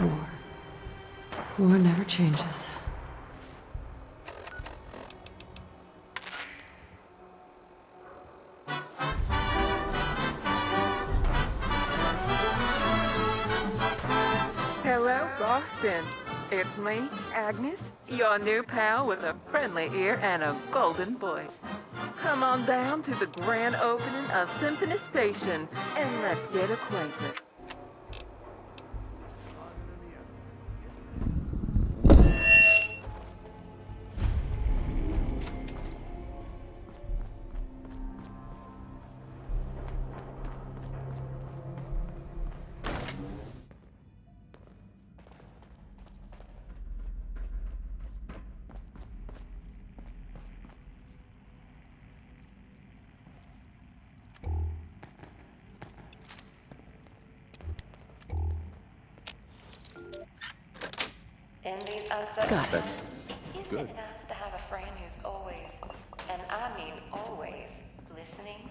War. War never changes. Hello, Boston. It's me, Agnes, your new pal with a friendly ear and a golden voice. Come on down to the grand opening of Symphony Station and let's get acquainted. In these uncertain Got it. times, isn't it nice to have a friend who's always, and I mean always, listening?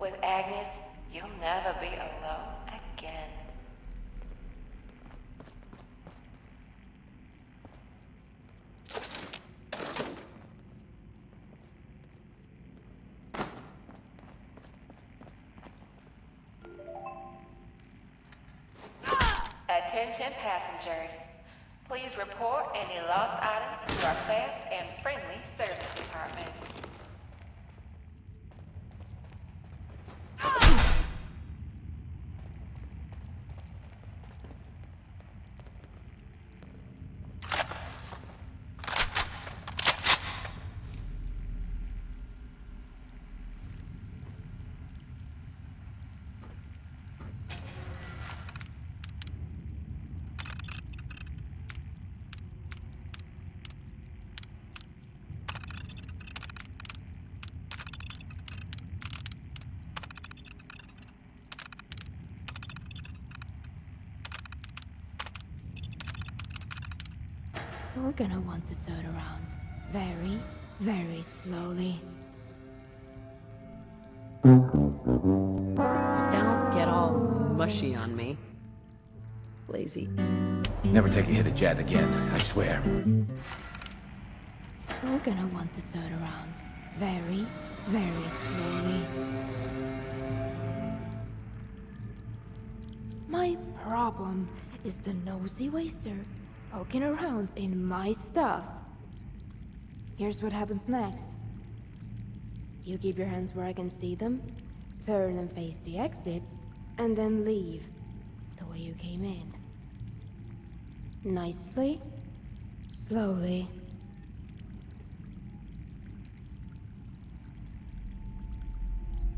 With Agnes, you'll never be alone again. Attention passengers. Please report any lost items to our fast and friendly service department. We're gonna want to turn around very, very slowly. Don't get all mushy on me. Lazy. Never take a hit at Jet again, I swear. We're gonna want to turn around very, very slowly. My problem is the nosy waster poking around in my stuff. Here's what happens next. You keep your hands where I can see them, turn and face the exit, and then leave the way you came in. Nicely, slowly.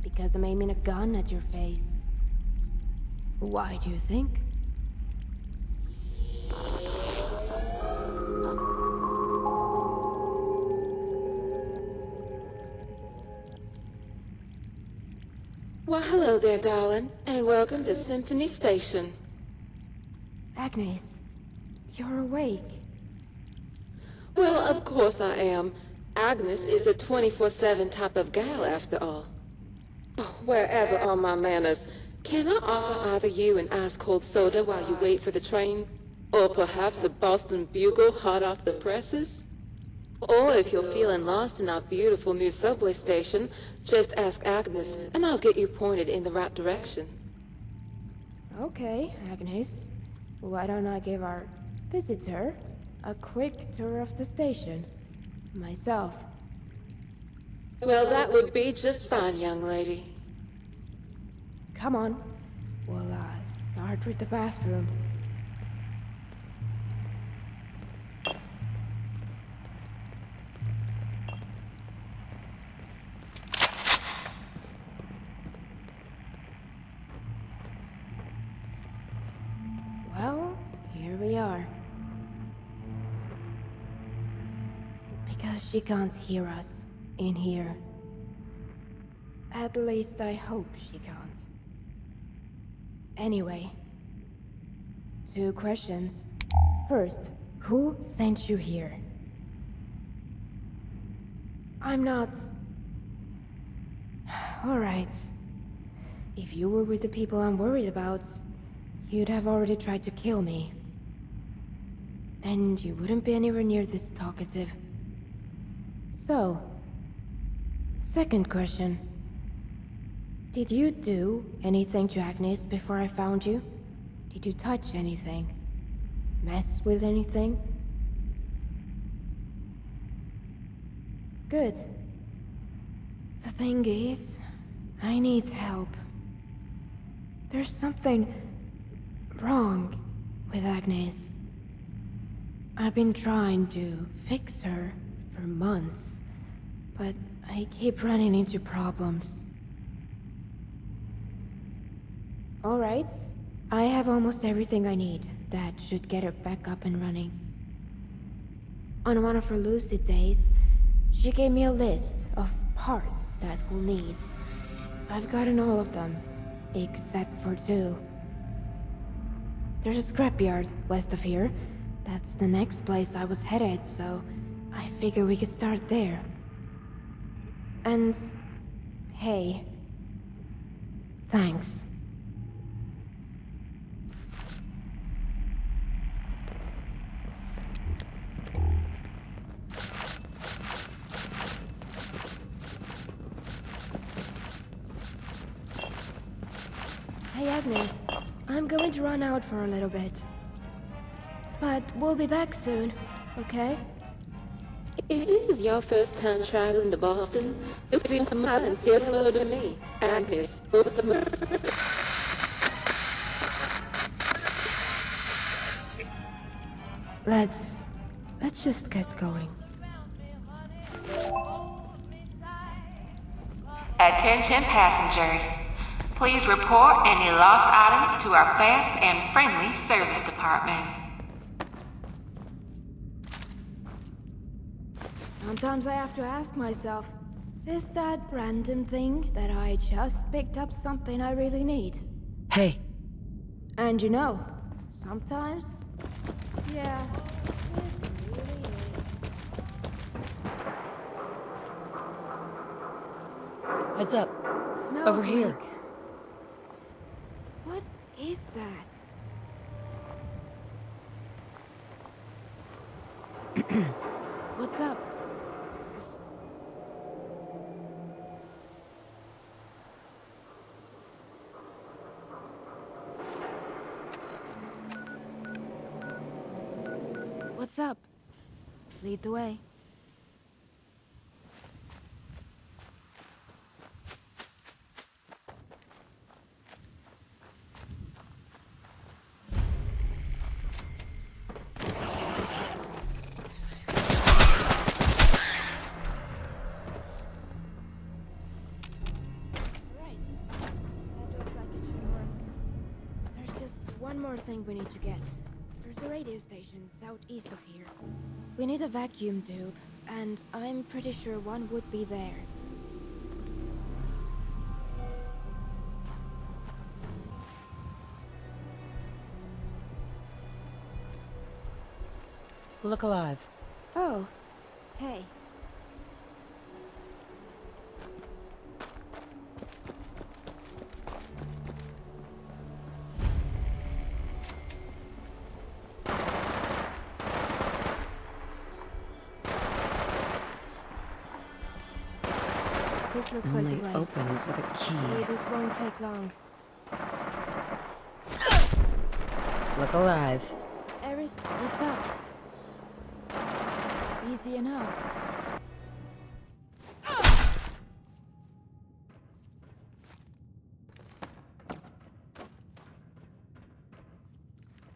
Because I'm aiming a gun at your face. Why do you think? Well, hello there, darling, and welcome to Symphony Station. Agnes, you're awake. Well, of course I am. Agnes is a 24/7 type of gal, after all. Oh, wherever are my manners? Can I offer either you an ice-cold soda while you wait for the train? Or perhaps a Boston Bugle hot off the presses? Or if you're feeling lost in our beautiful new subway station, just ask Agnes, and I'll get you pointed in the right direction. Okay, Agnes. Why don't I give our visitor a quick tour of the station? Myself. Well, that would be just fine, young lady. Come on. We'll start with the bathroom. Well, here we are. Because she can't hear us in here. At least I hope she can't. Anyway, 2 questions. First, who sent you here? I'm not... Alright. If you were with the people I'm worried about, you'd have already tried to kill me. And you wouldn't be anywhere near this talkative. So, second question. Did you do anything to Agnes before I found you? Did you touch anything? Mess with anything? Good. The thing is, I need help. There's something wrong with Agnes. I've been trying to fix her for months, but I keep running into problems. Alright, I have almost everything I need. That should get her back up and running. On one of her lucid days, she gave me a list of parts that we'll need. I've gotten all of them, except for 2. There's a scrapyard west of here. That's the next place I was headed, so I figure we could start there. And hey, thanks. Hey Agnes, I'm going to run out for a little bit. But we'll be back soon, okay? If this is your first time traveling to Boston, please come out and say hello to me, Agnes. Let's just get going. Attention passengers. Please report any lost items to our fast and friendly service department. Sometimes I have to ask myself, is that random thing that I just picked up something I really need? Hey, And you know, sometimes, yeah, it really is. heads up. Smells Over here. like- What is that? What's up? What's up? Lead the way. One more thing we need to get. There's a radio station southeast of here. We need a vacuum tube, and I'm pretty sure one would be there. Look alive. Oh, hey. This looks like Only the place. opens with a key. Hey, this won't take long. Look alive. Eric, what's up? Easy enough.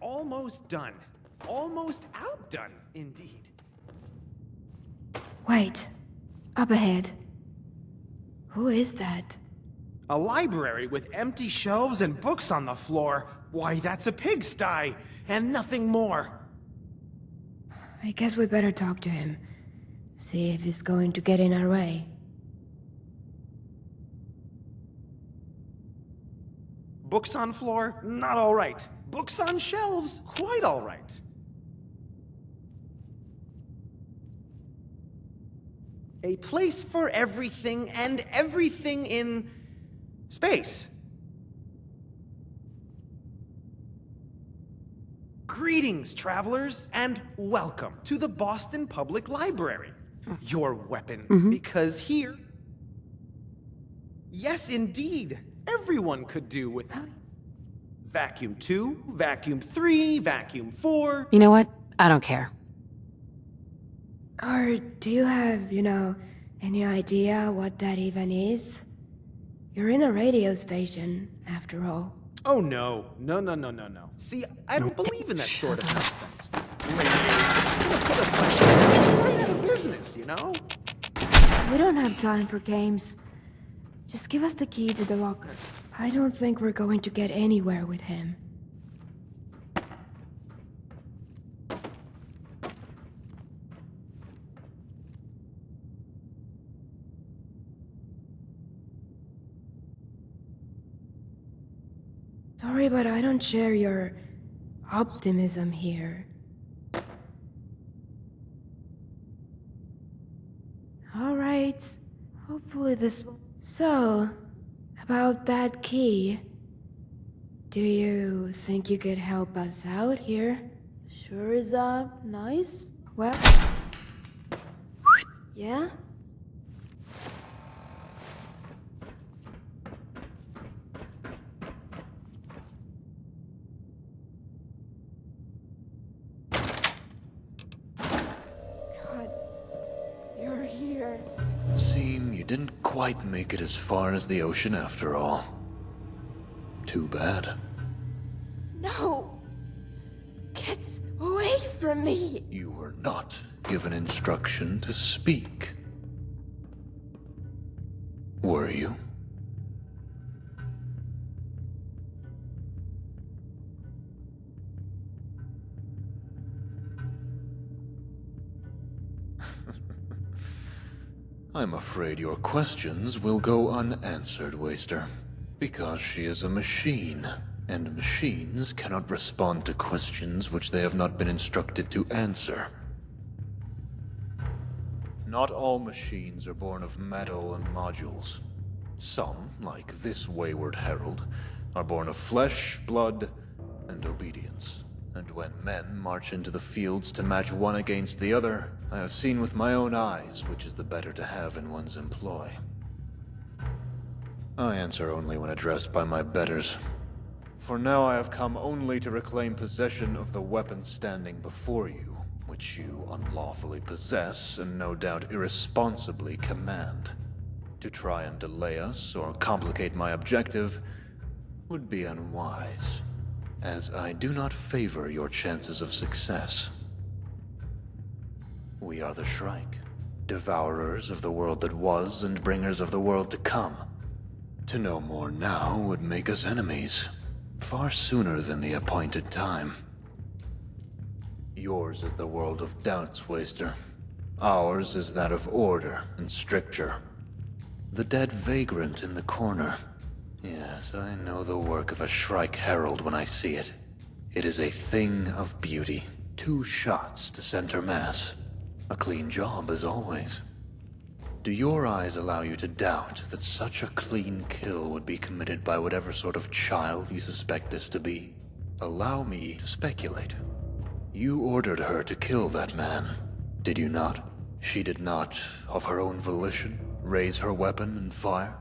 Almost done. Almost outdone, indeed. Wait. Up ahead. Who is that? A library with empty shelves and books on the floor. Why, that's a pigsty, and nothing more. I guess we better talk to him. See if he's going to get in our way. Books on floor? Not all right. Books on shelves? Quite all right. A place for everything and everything in space. Greetings, travelers, and welcome to the Boston Public Library. Your weapon, because here... Yes, indeed, everyone could do with Vacuum 2, Vacuum 3, Vacuum 4... You know what? I don't care. Or do you have, any idea what that even is? You're in a radio station, after all. Oh, no. No. See, I don't believe in that sort of nonsense. It'll put us right out of business, you know? We don't have time for games. Just give us the key to the locker. I don't think we're going to get anywhere with him. Sorry, but I don't share your optimism here. Alright, hopefully this will... So, about that key, do you think you could help us out here? Sure is, nice. Well... Yeah? You're here. Seem you didn't quite make it as far as the ocean after all. Too bad. No! Get away from me! You were not given instruction to speak. Were you? I'm afraid your questions will go unanswered, Waster. Because she is a machine, and machines cannot respond to questions which they have not been instructed to answer. Not all machines are born of metal and modules. Some, like this wayward Herald, are born of flesh, blood, and obedience. And when men march into the fields to match one against the other, I have seen with my own eyes which is the better to have in one's employ. I answer only when addressed by my betters. For now I have come only to reclaim possession of the weapon standing before you, which you unlawfully possess and no doubt irresponsibly command. To try and delay us or complicate my objective would be unwise, as I do not favor your chances of success. We are the Shrike, devourers of the world that was and bringers of the world to come. To know more now would make us enemies, far sooner than the appointed time. Yours is the world of doubts, Waster. Ours is that of order and stricture. The dead vagrant in the corner. Yes, I know the work of a Shrike Herald when I see it. It is a thing of beauty. 2 shots to center mass. A clean job as always. Do your eyes allow you to doubt that such a clean kill would be committed by whatever sort of child you suspect this to be? Allow me to speculate. You ordered her to kill that man, did you not? She did not, of her own volition, raise her weapon and fire?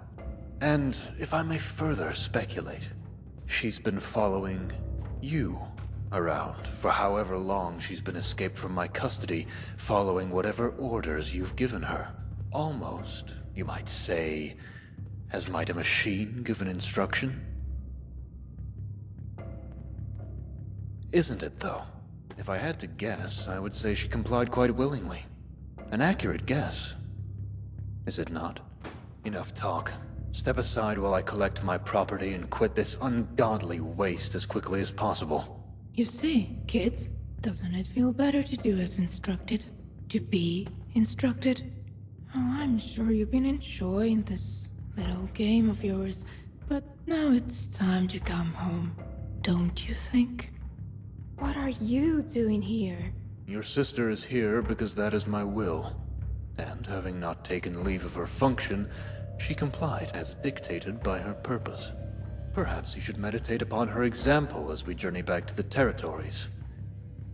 And, if I may further speculate, she's been following you around for however long she's been escaped from my custody, following whatever orders you've given her. Almost, you might say, as might a machine given instruction. Isn't it, though? If I had to guess, I would say she complied quite willingly. An accurate guess. Is it not? Enough talk. Step aside while I collect my property and quit this ungodly waste as quickly as possible. You see, kid, doesn't it feel better to do as instructed? To be instructed? Oh, I'm sure you've been enjoying this little game of yours, but now it's time to come home, don't you think? What are you doing here? Your sister is here because that is my will. And having not taken leave of her function, she complied as dictated by her purpose. Perhaps you should meditate upon her example as we journey back to the territories.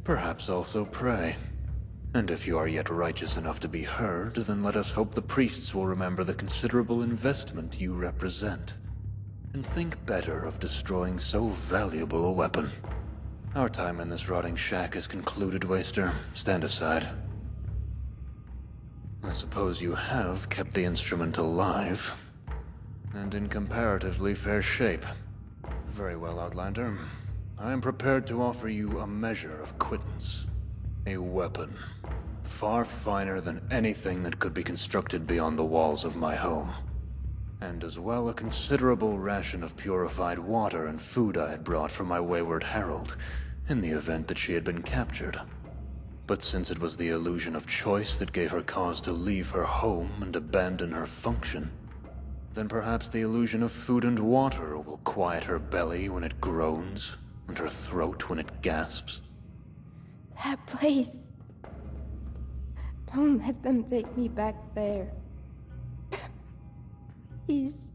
Perhaps also pray. And if you are yet righteous enough to be heard, then let us hope the priests will remember the considerable investment you represent. And think better of destroying so valuable a weapon. Our time in this rotting shack is concluded, Waster. Stand aside. I suppose you have kept the instrument alive, and in comparatively fair shape. Very well, Outlander. I am prepared to offer you a measure of quittance. A weapon, far finer than anything that could be constructed beyond the walls of my home. And as well a considerable ration of purified water and food I had brought for my wayward Herald, in the event that she had been captured. But since it was the illusion of choice that gave her cause to leave her home and abandon her function, then perhaps the illusion of food and water will quiet her belly when it groans, and her throat when it gasps. That place. Don't let them take me back there. Please.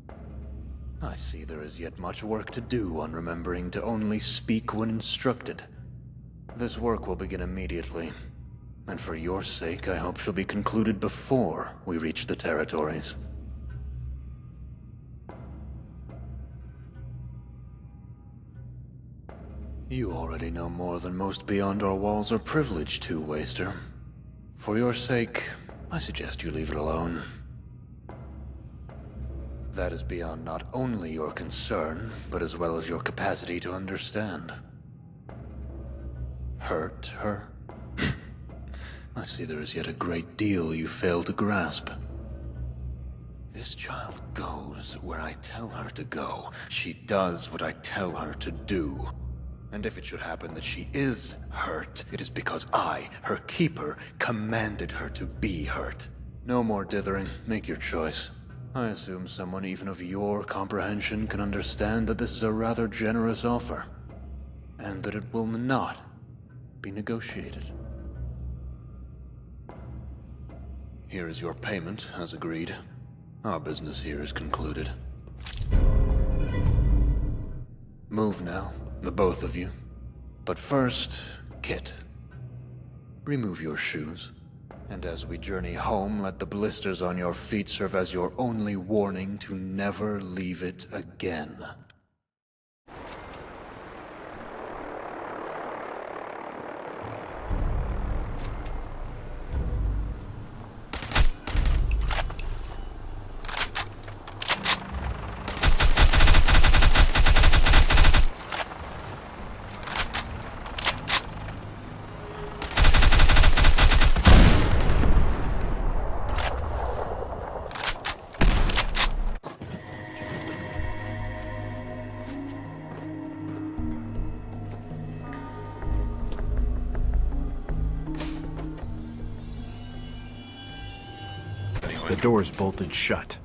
I see there is yet much work to do on remembering to only speak when instructed. This work will begin immediately, and for your sake I hope she'll be concluded before we reach the territories. You already know more than most beyond our walls are privileged to, Waster. For your sake, I suggest you leave it alone. That is beyond not only your concern, but as well as your capacity to understand. Hurt her? I see there is yet a great deal you fail to grasp. This child goes where I tell her to go. She does what I tell her to do. And if it should happen that she is hurt, it is because I, her keeper, commanded her to be hurt. No more dithering. Make your choice. I assume someone even of your comprehension can understand that this is a rather generous offer, and that it will not be negotiated. Here is your payment, as agreed. Our business here is concluded. Move now, the both of you. But first, Kit. Remove your shoes. And as we journey home, let the blisters on your feet serve as your only warning to never leave it again. The door's bolted shut.